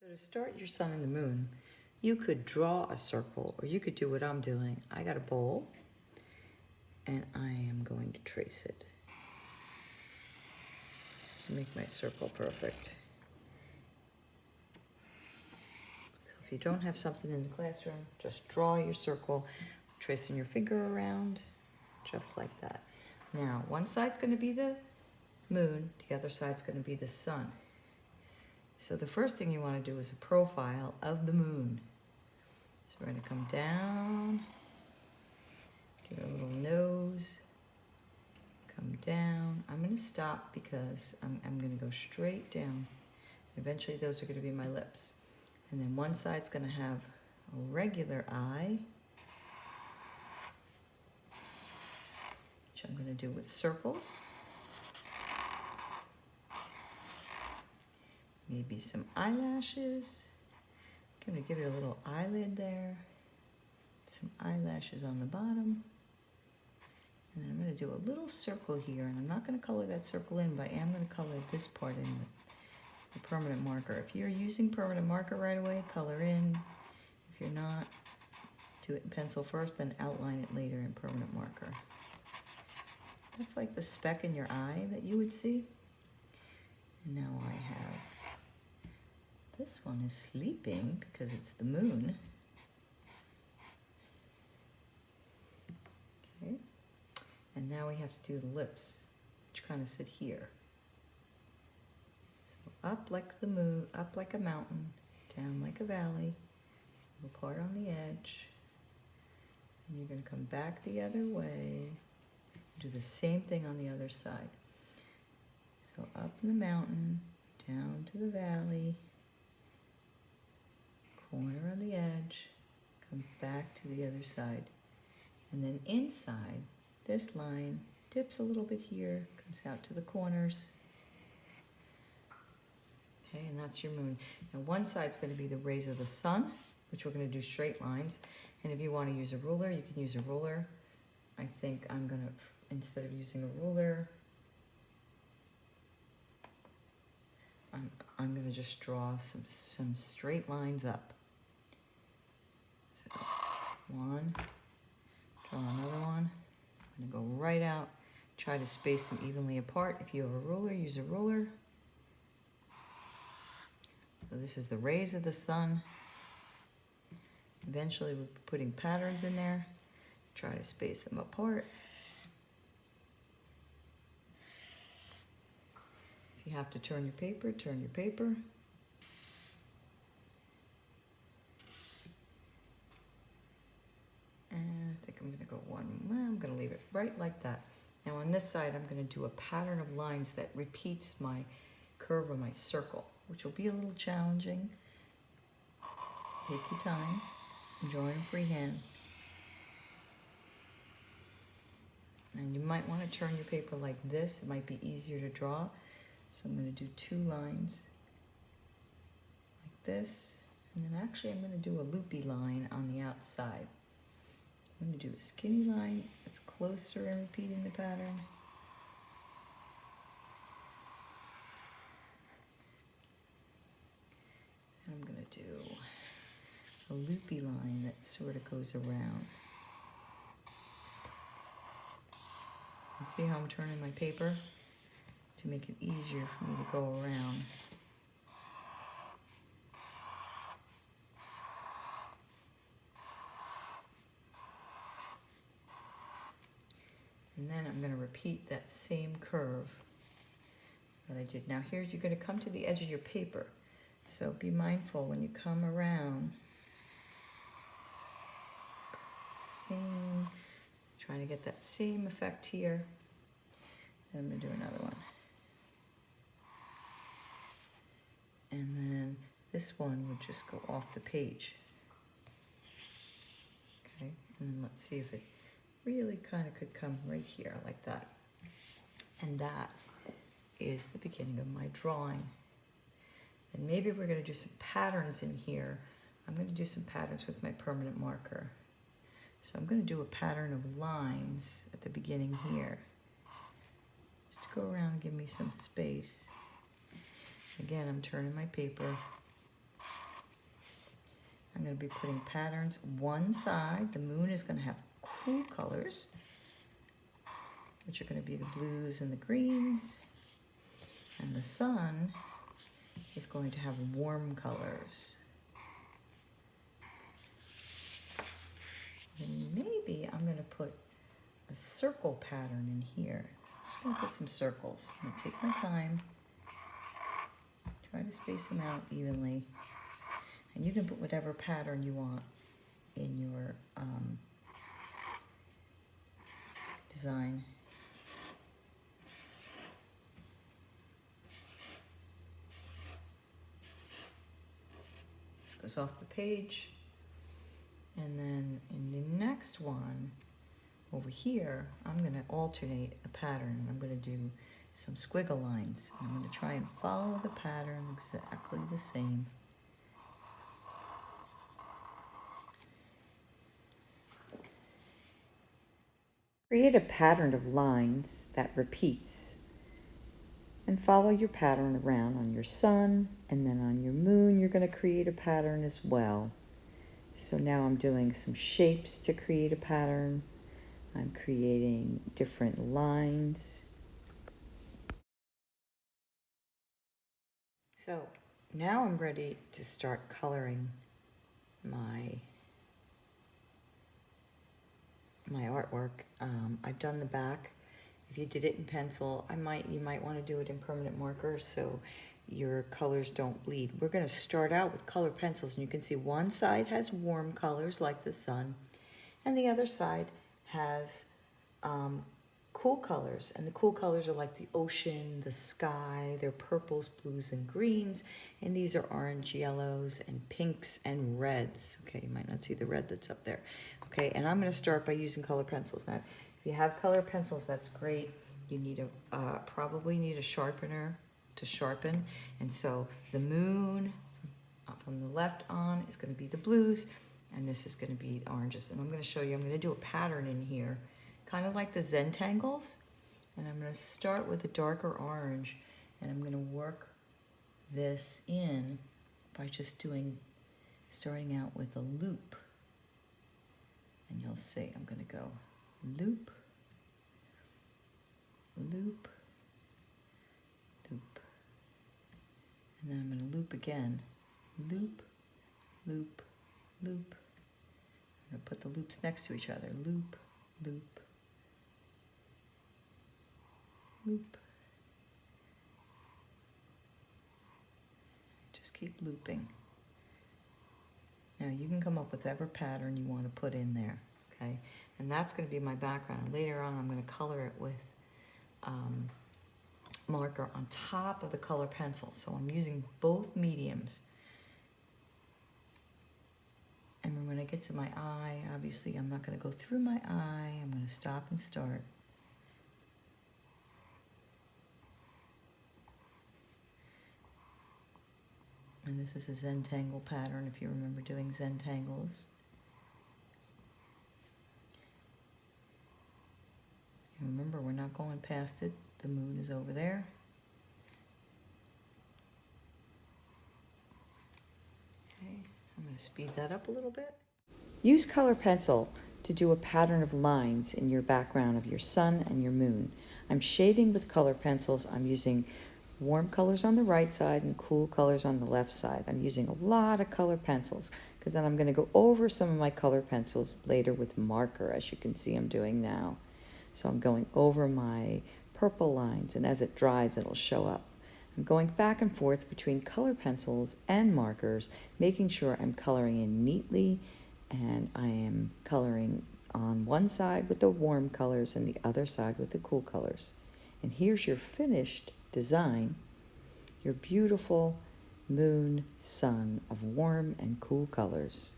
To start your sun and the moon, you could draw a circle, or you could do what I'm doing. I got a bowl, and I am going to trace it to make my circle perfect. So if you don't have something in the classroom, just draw your circle, tracing your finger around, just like that. Now, one side's going to be the moon, the other side's going to be the sun. So the first thing you want to do is a profile of the moon. So we're going to come down, get a little nose, come down. I'm going to stop because I'm going to go straight down. Eventually those are going to be my lips. And then one side's going to have a regular eye, which I'm going to do with circles. Maybe some eyelashes. I'm going to give it a little eyelid there. Some eyelashes on the bottom. And then I'm going to do a little circle here. And I'm not going to color that circle in, but I am going to color this part in with the permanent marker. If you're using permanent marker right away, color in. If you're not, do it in pencil first, then outline it later in permanent marker. That's like the speck in your eye that you would see. And now I have... This one is sleeping because it's the moon. Okay. And now we have to do the lips, which kind of sit here. So up like the moon, up like a mountain, down like a valley, little part on the edge. And you're going to come back the other way. Do the same thing on the other side. So up in the mountain, down to the valley, corner on the edge, come back to the other side. And then inside, this line dips a little bit here, comes out to the corners. Okay, and that's your moon. Now one side's going to be the rays of the sun, which we're going to do straight lines. And if you want to use a ruler, you can use a ruler. I think I'm going to, instead of using a ruler, I'm going to just draw some straight lines up. So one, draw another one. I'm going to go right out. Try to space them evenly apart. If you have a ruler, use a ruler. So this is the rays of the sun. Eventually we'll be putting patterns in there. Try to space them apart. If you have to turn your paper, turn your paper. And I think I'm going to go one. Well, I'm going to leave it right like that. Now on this side, I'm going to do a pattern of lines that repeats my curve of my circle, which will be a little challenging. Take your time. Enjoy in freehand. And you might want to turn your paper like this. It might be easier to draw. So I'm going to do two lines like this. And then actually I'm going to do a loopy line on the outside. I'm going to do a skinny line that's closer and repeating the pattern. And I'm going to do a loopy line that sort of goes around. And see how I'm turning my paper to make it easier for me to go around. And then I'm going to repeat that same curve that I did. Now here you're going to come to the edge of your paper. So be mindful when you come around. Same, trying to get that same effect here. And I'm going to do another one. And then this one would just go off the page. Okay, and then let's see if it really kind of could come right here like that. And that is the beginning of my drawing. And maybe we're going to do some patterns in here. I'm going to do some patterns with my permanent marker. So I'm going to do a pattern of lines at the beginning here. Just to go around and give me some space. Again, I'm turning my paper. I'm going to be putting patterns one side. The moon is going to have cool colors, which are going to be the blues and the greens. And the sun is going to have warm colors. And maybe I'm going to put a circle pattern in here. So I'm just going to put some circles. I'm going to take my time, try to space them out evenly. And you can put whatever pattern you want in your design. This goes off the page. And then in the next one, over here, I'm going to alternate a pattern. I'm going to do some squiggle lines. I'm going to try and follow the pattern exactly the same. Create a pattern of lines that repeats. And follow your pattern around on your sun, and then on your moon, you're going to create a pattern as well. So now I'm doing some shapes to create a pattern. I'm creating different lines. So now I'm ready to start coloring my artwork. I've done the back. If you did it in pencil, you might want to do it in permanent markers so your colors don't bleed. We're going to start out with colored pencils, and you can see one side has warm colors like the sun, and the other side has cool colors, and the cool colors are like the ocean, the sky. They're purples, blues, and greens, and these are orange, yellows, and pinks and reds. Okay, you might not see the red that's up there. Okay, and I'm going to start by using colored pencils. Now, if you have colored pencils, that's great. You need probably need a sharpener to sharpen, and so the moon from the left on is going to be the blues, and this is going to be oranges. And I'm going to show you. I'm going to do a pattern in here, kind of like the Zentangles, and I'm going to start with a darker orange, and I'm going to work this in by just starting out with a loop. And you'll see, I'm going to go loop, loop, loop. And then I'm going to loop again. Loop, loop, loop. I'm going to put the loops next to each other. Loop, loop, loop. Just keep looping. Now you can come up with whatever pattern you want to put in there, okay? And that's going to be my background. And later on, I'm going to color it with marker on top of the color pencil. So I'm using both mediums. And then when I get to my eye, obviously I'm not going to go through my eye. I'm going to stop and start. And this is a Zentangle pattern, if you remember doing Zentangles. And remember, we're not going past it. The moon is over there. Okay, I'm going to speed that up a little bit. Use color pencil to do a pattern of lines in your background of your sun and your moon. I'm shading with color pencils. I'm using warm colors on the right side and cool colors on the left side. I'm using a lot of color pencils because then I'm going to go over some of my color pencils later with marker, as you can see I'm doing now. So I'm going over my purple lines, and as it dries, it'll show up. I'm going back and forth between color pencils and markers, making sure I'm coloring in neatly, and I am coloring on one side with the warm colors and the other side with the cool colors. And here's your finished design, your beautiful moon sun of warm and cool colors.